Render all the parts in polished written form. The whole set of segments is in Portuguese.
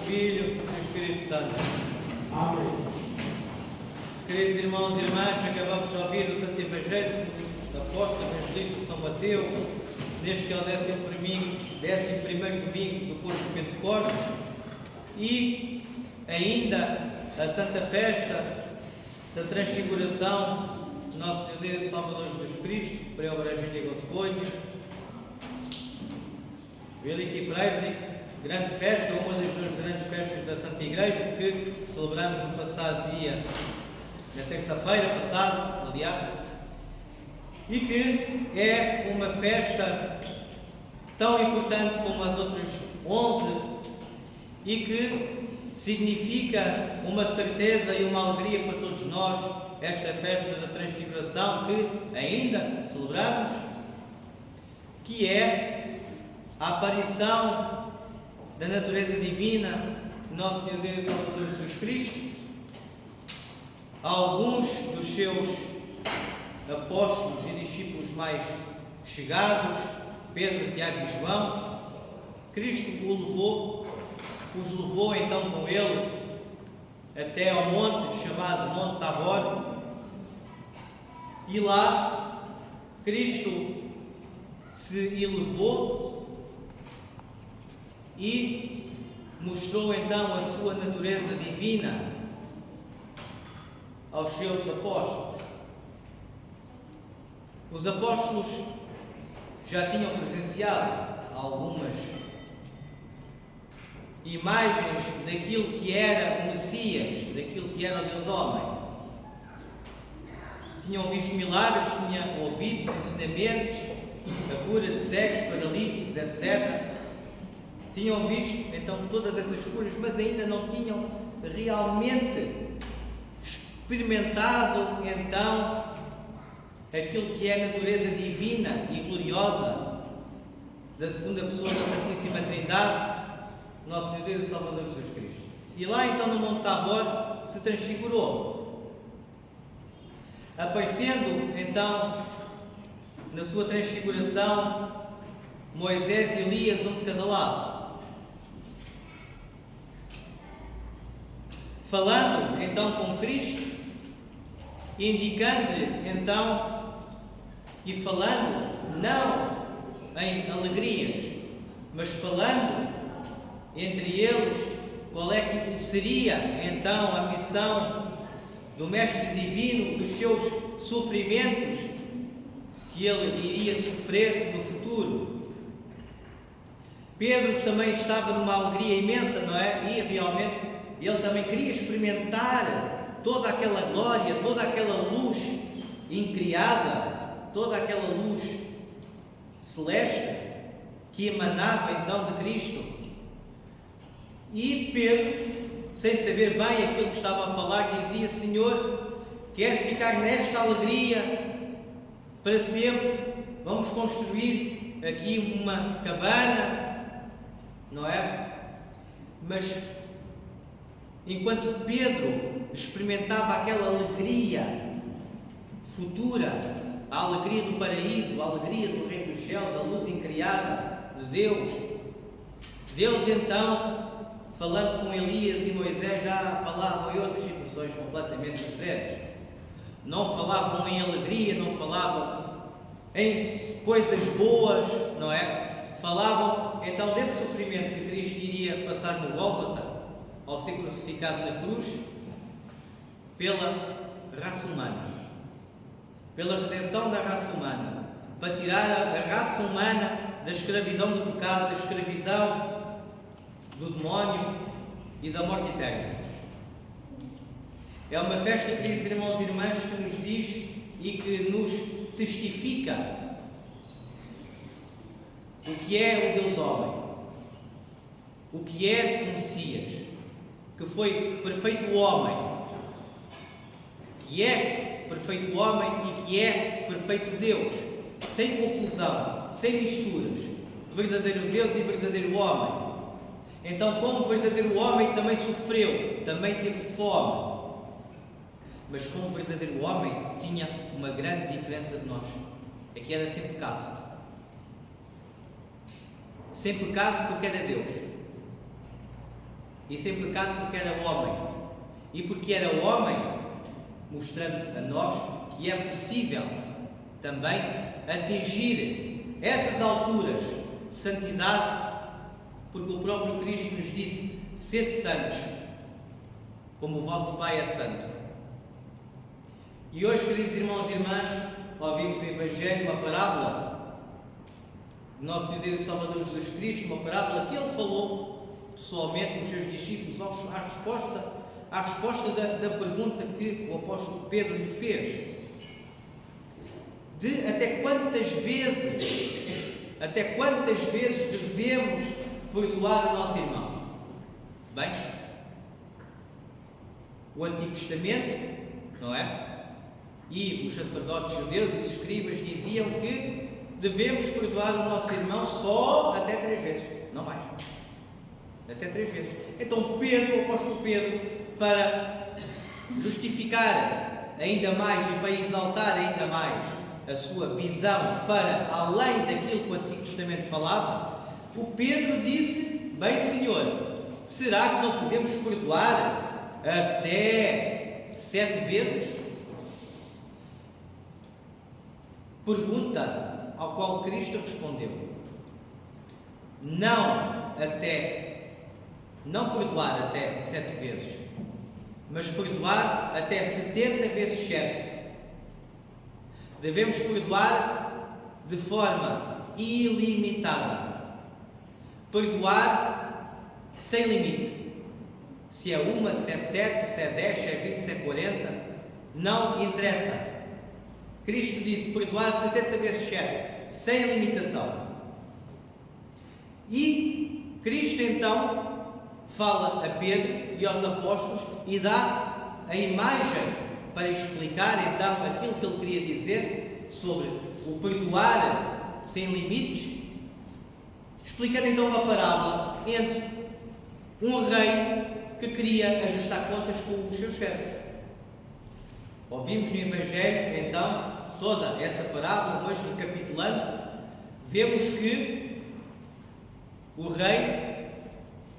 Filho e do Espírito Santo. Amém. Queridos irmãos e irmãs, acabamos de ouvir o Santo Evangelho do Apóstolo Evangelista São Mateus, neste que é o 11º domingo do curso de Pentecostes, e ainda a Santa Festa da Transfiguração do nosso Deus e Salvador Jesus Cristo, Preobrazhenje Господне. Великий праздник, grande festa, uma das duas grandes festas da Santa Igreja que celebramos no passado dia, na terça-feira passada, aliás, e que é uma festa tão importante como as outras 11 e que significa uma certeza e uma alegria para todos nós, esta festa da Transfiguração que ainda celebramos, que é a aparição da natureza divina de nosso Senhor Deus e Salvador Jesus Cristo a alguns dos seus apóstolos e discípulos mais chegados, Pedro, Tiago e João. Cristo os levou então com ele até ao monte chamado Monte Tabor, e lá Cristo se elevou e mostrou então a sua natureza divina aos seus apóstolos. Os apóstolos já tinham presenciado algumas imagens daquilo que era o Messias, daquilo que era o Deus homem. Tinham visto milagres, tinham ouvido os ensinamentos, a cura de cegos, paralíticos, etc. Tinham visto então todas essas curas, mas ainda não tinham realmente experimentado então aquilo que é a natureza divina e gloriosa da segunda pessoa da Santíssima Trindade, nosso Senhor Deus e Salvador Jesus Cristo. E lá então no Monte Tabor se transfigurou, aparecendo então na sua transfiguração Moisés e Elias, um de cada lado, falando então com Cristo, indicando-lhe então e falando não em alegrias, mas falando entre eles qual é que seria então a missão do Mestre Divino, dos seus sofrimentos que ele iria sofrer no futuro. Pedro também estava numa alegria imensa, não é? E realmente ele também queria experimentar toda aquela glória, toda aquela luz incriada, toda aquela luz celeste que emanava então de Cristo. E Pedro, sem saber bem aquilo que estava a falar, dizia: Senhor, quero ficar nesta alegria para sempre, vamos construir aqui uma cabana, não é? Mas enquanto Pedro experimentava aquela alegria futura, a alegria do paraíso, a alegria do reino dos céus, a luz incriada de Deus então, falando com Elias e Moisés, já falavam em outras situações completamente diferentes. Não falavam em alegria, não falavam em coisas boas, não é? Falavam então desse sofrimento que Cristo iria passar no Gólgota, ao ser crucificado na cruz, pela raça humana, pela redenção da raça humana, para tirar a raça humana da escravidão do pecado, da escravidão do demónio e da morte eterna. É uma festa, queridos irmãos e irmãs, que nos diz e que nos testifica o que é o Deus homem, o que é o Messias, que foi perfeito homem, que é perfeito homem e que é perfeito Deus, sem confusão, sem misturas, verdadeiro Deus e verdadeiro homem. Então, como verdadeiro homem, também sofreu, também teve fome, mas como verdadeiro homem tinha uma grande diferença de nós, é que era sem pecado. Sem pecado porque era Deus. E sem pecado porque era homem. E porque era homem, mostrando a nós que é possível também atingir essas alturas de santidade, porque o próprio Cristo nos disse: sede santos, como o vosso Pai é santo. E hoje, queridos irmãos e irmãs, ouvimos no Evangelho uma parábola do nosso Deus e Salvador Jesus Cristo, uma parábola que ele falou pessoalmente com os seus discípulos à resposta da pergunta que o apóstolo Pedro lhe fez. De até quantas vezes devemos perdoar o nosso irmão? Bem, o Antigo Testamento, não é? E os sacerdotes judeus e os escribas diziam que devemos perdoar o nosso irmão só até 3 vezes, não mais. Até 3 vezes. Então Pedro, o apóstolo Pedro, para justificar ainda mais e para exaltar ainda mais a sua visão para além daquilo que o Antigo Testamento falava, o Pedro disse: bem, Senhor, será que não podemos perdoar até 7 vezes? Pergunta ao qual Cristo respondeu: não perdoar até 7 vezes, mas perdoar até 70 vezes 7. Devemos perdoar de forma ilimitada. Perdoar sem limite. Se é 1, se é 7, se é 10, se é 20, se é 40, não interessa. Cristo disse: perdoar 70 vezes 7, sem limitação. E Cristo então fala a Pedro e aos apóstolos e dá a imagem para explicar então aquilo que ele queria dizer sobre o perdoar sem limites, explicando então uma parábola entre um rei que queria ajustar contas com os seus servos. Ouvimos no Evangelho então toda essa parábola, mas recapitulando, vemos que o rei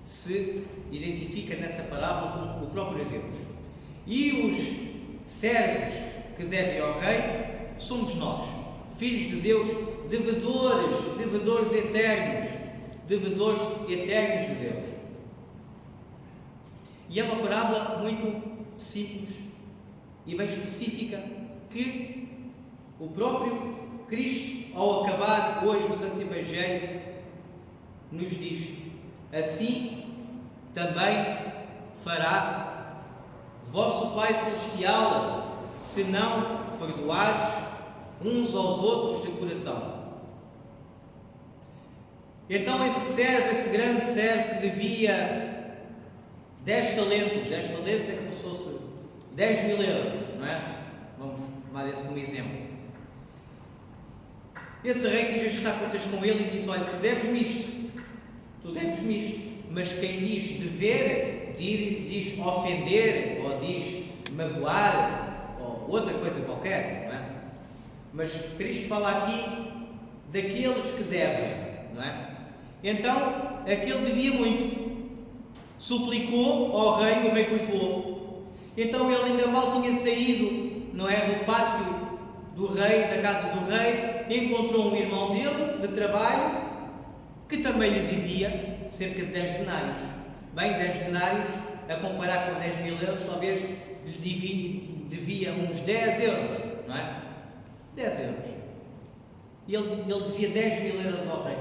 se identifica nessa parábola com o próprio Deus. E os servos que devem ao rei somos nós, filhos de Deus, devedores eternos de Deus. E é uma parábola muito simples e bem específica que o próprio Cristo, ao acabar hoje o Santo Evangelho, nos diz: assim também fará vosso Pai Celestial, se não perdoares uns aos outros de coração. Então esse grande servo que devia 10 talentos é como se fosse 10 mil euros, não é? Vamos tomar esse como exemplo. Esse rei quis ajustar contas com ele e disse: olha, tu deves-me isto, mas quem diz dever, diz ofender, ou diz magoar, ou outra coisa qualquer, não é? Mas Cristo fala aqui daqueles que devem, não é? Então, aquele devia muito, suplicou ao rei, o rei perdoou. Então ele ainda mal tinha saído, não é, do pátio do rei, da casa do rei, encontrou um irmão dele, de trabalho, que também lhe devia cerca de 10 denários. Bem, 10 denários, a comparar com 10 mil euros, talvez lhe devia uns 10 euros, não é? 10 euros. E ele devia 10 mil euros ao rei.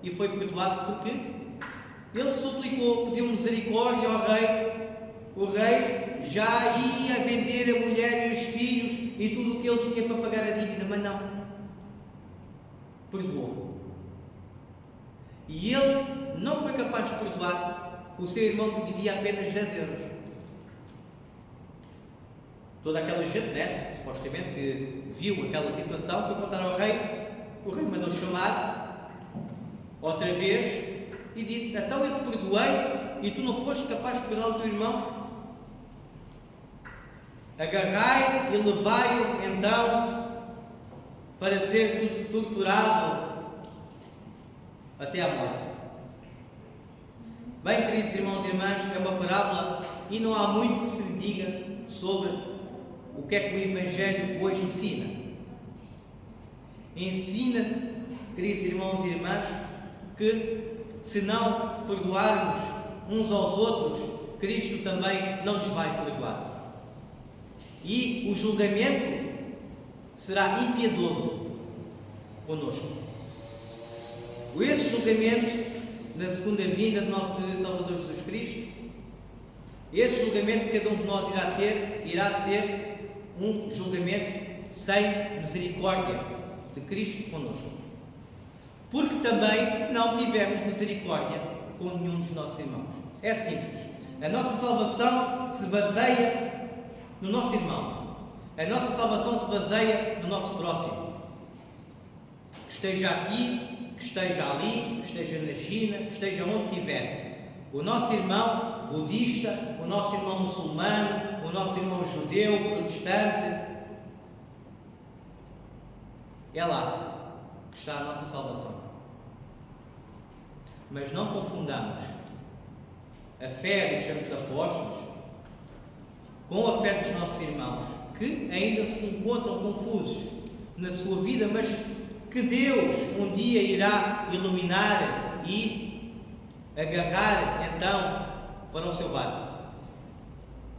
E foi perdoado porque ele suplicou, pediu misericórdia ao rei. O rei já ia vender a mulher e os filhos e tudo o que ele tinha para pagar a dívida, mas não. Perdoou. E ele não foi capaz de perdoar o seu irmão que devia apenas 10 euros. Toda aquela gente, né, supostamente, que viu aquela situação, foi contar ao rei. O rei mandou chamar outra vez e disse: então eu te perdoei e tu não foste capaz de perdoar o teu irmão? Agarrai e levai-o então para ser torturado até à morte. Bem, queridos irmãos e irmãs, é uma parábola e não há muito que se lhe diga sobre o que é que o Evangelho hoje ensina. Ensina, queridos irmãos e irmãs, que se não perdoarmos uns aos outros, Cristo também não nos vai perdoar. E o julgamento será impiedoso conosco. Esse julgamento, na segunda vinda do nosso Deus e Salvador Jesus Cristo, esse julgamento que cada um de nós irá ter, irá ser um julgamento sem misericórdia de Cristo conosco. Porque também não tivemos misericórdia com nenhum dos nossos irmãos. É simples. A nossa salvação se baseia no nosso irmão. A nossa salvação se baseia no nosso próximo. Que esteja aqui, que esteja ali, que esteja na China, que esteja onde estiver. O nosso irmão budista, o nosso irmão muçulmano, o nosso irmão judeu, protestante, é lá que está a nossa salvação. Mas não confundamos a fé dos santos apóstolos com a fé dos nossos irmãos, que ainda se encontram confusos na sua vida, mas que Deus um dia irá iluminar e agarrar então para o seu barco.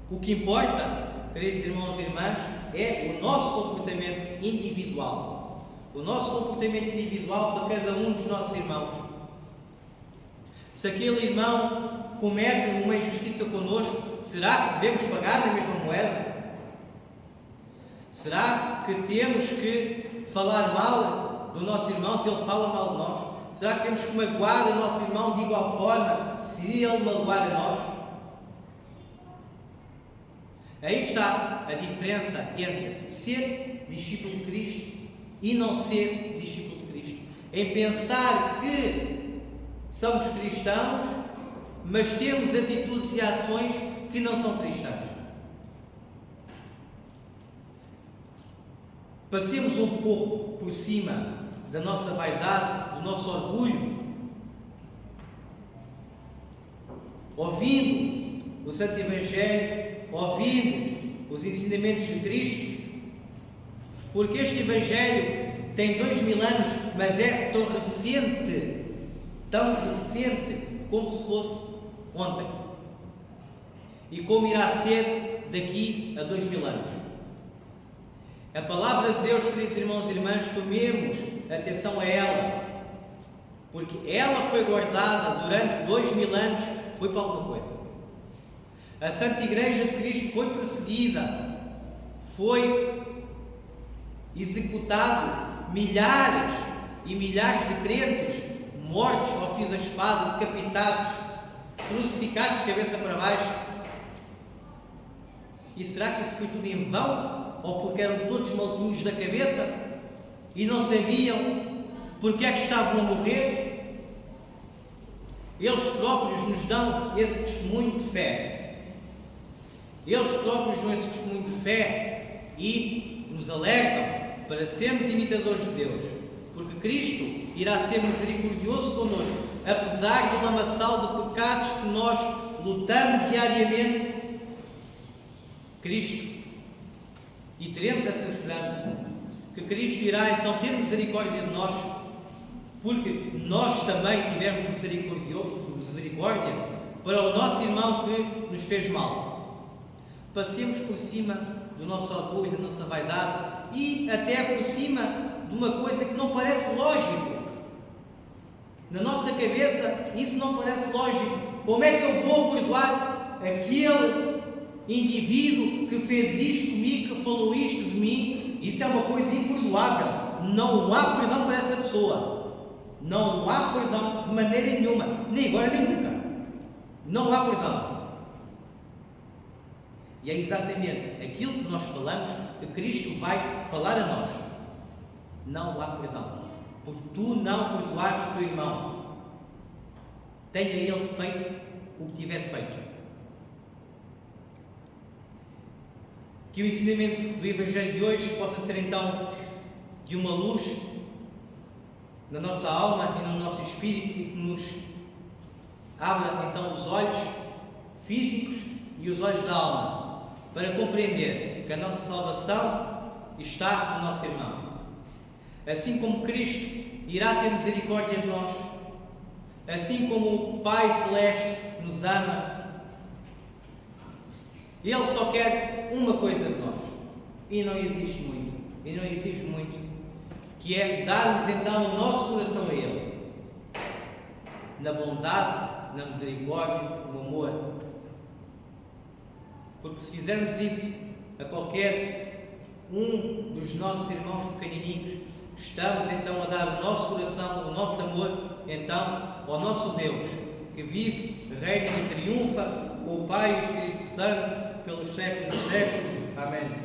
O que importa, queridos irmãos e irmãs, é o nosso comportamento individual. O nosso comportamento individual para cada um dos nossos irmãos. Se aquele irmão comete uma injustiça connosco, será que devemos pagar na mesma moeda? Será que temos que falar mal do nosso irmão se ele fala mal de nós? Será que temos que magoar o nosso irmão de igual forma se ele magoar a nós? Aí está a diferença entre ser discípulo de Cristo e não ser discípulo de Cristo. Em pensar que somos cristãos, mas temos atitudes e ações que não são cristãs. Passemos um pouco por cima da nossa vaidade, do nosso orgulho, ouvindo o Santo Evangelho, ouvindo os ensinamentos de Cristo, porque este Evangelho tem 2000 anos, mas é tão recente como se fosse ontem, e como irá ser daqui a 2000 anos. A palavra de Deus, queridos irmãos e irmãs, tomemos atenção a ela, porque ela foi guardada durante 2000 anos, foi para alguma coisa. A Santa Igreja de Cristo foi perseguida, foi executado milhares e milhares de crentes, mortos ao fio da espada, decapitados, crucificados de cabeça para baixo. E será que isso foi tudo em vão? Ou porque eram todos maluquinhos da cabeça e não sabiam porque é que estavam a morrer? Eles próprios nos dão esse testemunho de fé. Eles próprios dão esse testemunho de fé e nos alertam para sermos imitadores de Deus, porque Cristo irá ser misericordioso connosco, apesar do lamaçal de pecados que nós lutamos diariamente. Cristo, e teremos essa esperança, que Cristo irá então ter misericórdia de nós, porque nós também tivemos misericórdia para o nosso irmão que nos fez mal. Passemos por cima do nosso orgulho, da nossa vaidade e até por cima de uma coisa que não parece lógico. Na nossa cabeça isso não parece lógico. Como é que eu vou perdoar aquele indivíduo que fez isto comigo, que falou isto de mim? Isso é uma coisa imperdoável. Não há perdão para essa pessoa. Não há perdão de maneira nenhuma, nem agora nem nunca. Não há perdão. E é exatamente aquilo que nós falamos que Cristo vai falar a nós. Não há perdão, porque tu não perdoaste o teu irmão, tenha ele feito o que tiver feito. Que o ensinamento do Evangelho de hoje possa ser então de uma luz na nossa alma e no nosso espírito e que nos abra então os olhos físicos e os olhos da alma, para compreender que a nossa salvação está no nosso irmão. Assim como Cristo irá ter misericórdia de nós, assim como o Pai Celeste nos ama, Ele só quer uma coisa de nós, e não existe muito, que é dar-nos então o nosso coração a Ele, na bondade, na misericórdia, no amor. Porque se fizermos isso a qualquer um dos nossos irmãos pequenininhos, estamos então a dar o nosso coração, o nosso amor, então, ao nosso Deus, que vive, reina e triunfa com o Pai e o Espírito Santo pelos séculos dos séculos. Amém.